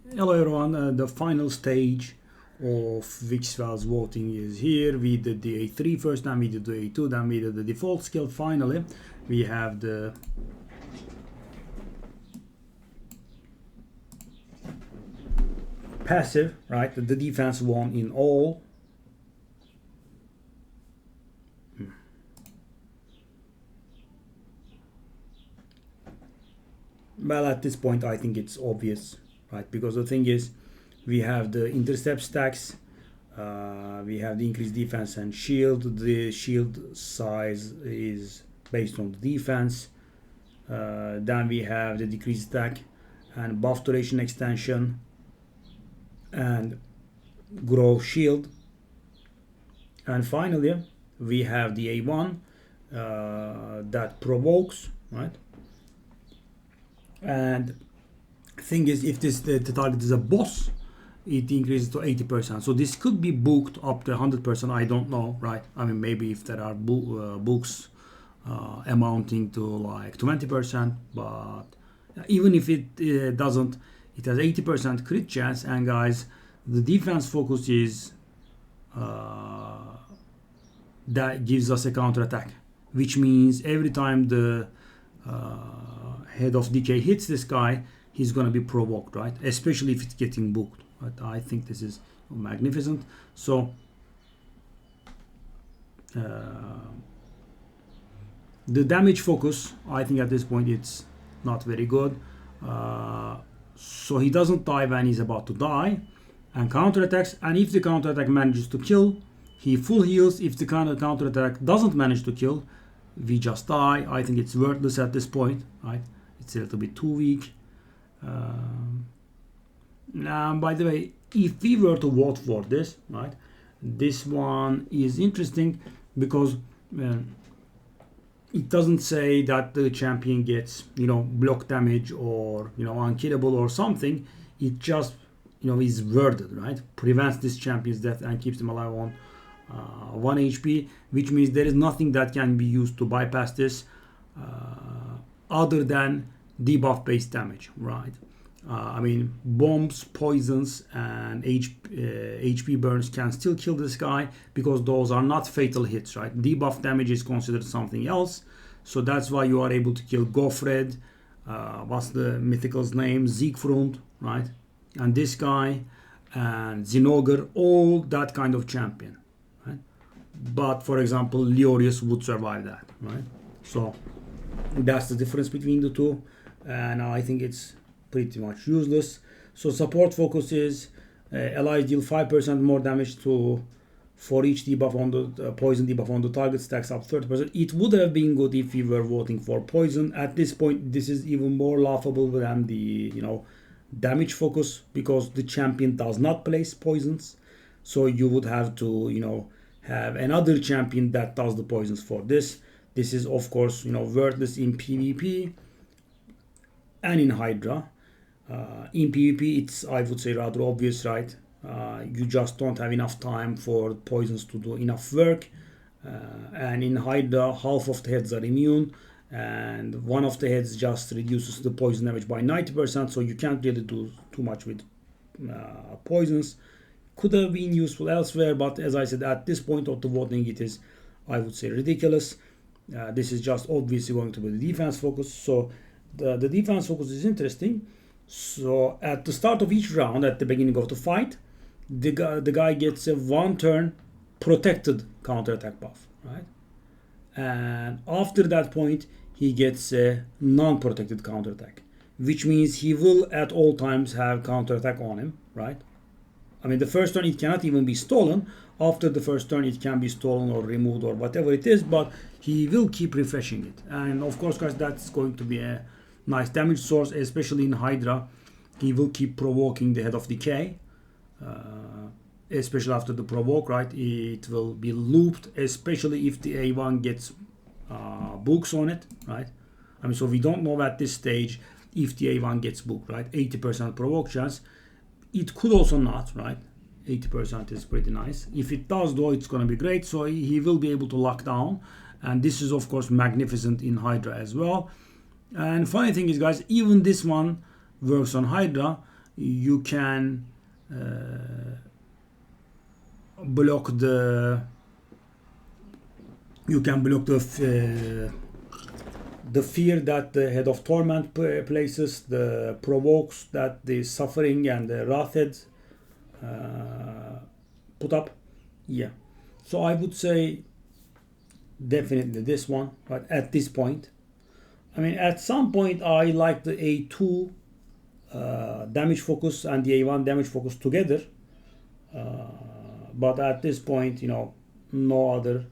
Hello everyone, the final stage of Wixwell's voting is here. We did the A3 first, then we did the A2, then we did the default skill. Finally, we have the passive, right? The defense won in all. Well, at this point, I think it's obvious, right? Because the thing is, we have the intercept stacks, we have the increased defense and shield. The shield size is based on the defense. Then we have the decreased stack and buff duration extension and grow shield. And finally, we have the A1 that provokes, right? And thing is, if the target is a boss, it increases to 80%. So this could be booked up to 100%. I don't know, right? I mean, maybe if there are books amounting to like 20%, but even if it doesn't, it has 80% crit chance. And guys, the defense focus is that gives us a counter attack, which means every time the head of decay hits this guy, he's gonna be provoked, right? Especially if it's getting booked. But I think this is magnificent. So the damage focus, I think at this point it's not very good. So he doesn't die when he's about to die, and counterattacks. And if the counterattack manages to kill, he full heals. If the counterattack doesn't manage to kill, we just die. I think it's worthless at this point, right? It's a little bit too weak. Now, by the way, if we were to vote for this, right, this one is interesting because it doesn't say that the champion gets, block damage or, unkillable or something. It just, is worded, right? Prevents this champion's death and keeps them alive on 1 HP, which means there is nothing that can be used to bypass this other than debuff based damage, right? I mean, bombs, poisons, and HP burns can still kill this guy because those are not fatal hits, right? Debuff damage is considered something else, so that's why you are able to kill Gofred, what's the mythical's name, Siegfried, right? And this guy, and Zinogre, all that kind of champion, right? But for example, Leorius would survive that, right? So that's the difference between the two, and I think it's pretty much useless. So support focus is allies deal 5% more damage for each debuff on the poison debuff on the target, stacks up 30%. It would have been good if we were voting for poison. At this point, this is even more laughable than the damage focus because the champion does not place poisons. So you would have to have another champion that does the poisons for this. This is of course worthless in PvP and in Hydra. In PvP, it's, I would say, rather obvious, right? You just don't have enough time for poisons to do enough work. And in Hydra, half of the heads are immune, and one of the heads just reduces the poison damage by 90%, so you can't really do too much with poisons. Could have been useful elsewhere, but as I said, at this point of the voting, it is, I would say, ridiculous. This is just obviously going to be the defense focus. So the defense focus is interesting. So at the start of each round, at the beginning of the fight, the guy gets a 1 turn protected counterattack buff, right? And after that point, he gets a non-protected counterattack, which means he will at all times have counterattack on him, right? I mean, the first turn it cannot even be stolen. After the first turn, it can be stolen or removed or whatever it is, but he will keep refreshing it. And of course, guys, that's going to be a nice damage source, especially in Hydra. He will keep provoking the head of decay, especially after the provoke, right? It will be looped, especially if the A1 gets books on it, right? I mean, so we don't know at this stage if the A1 gets booked, right? 80% provoke chance. It could also not, right? 80% is pretty nice. If it does, though, it's going to be great. So he will be able to lock down. And this is, of course, magnificent in Hydra as well. And funny thing is, guys, even this one works on Hydra. you can block the fear that the head of torment places, the provokes that the suffering and the wrathed put up. Yeah, so I would say definitely this one, but at this point, I mean, at some point I like the A2 damage focus and the A1 damage focus together, but at this point, you know, no other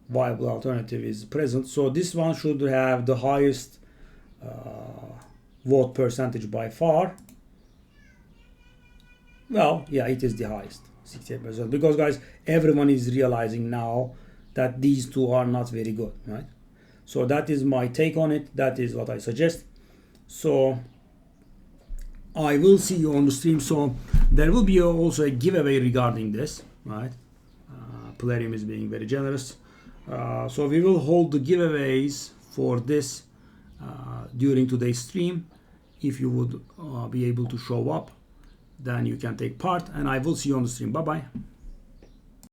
viable alternative is present. So this one should have the highest vote percentage by far. Well, yeah, it is the highest, 68%, because guys, everyone is realizing now that these two are not very good, right? So that is my take on it. That is what I suggest. So I will see you on the stream. So there will be also a giveaway regarding this, right? Plarium is being very generous. So we will hold the giveaways for this during today's stream. If you would be able to show up, then you can take part, and I will see you on the stream. Bye bye.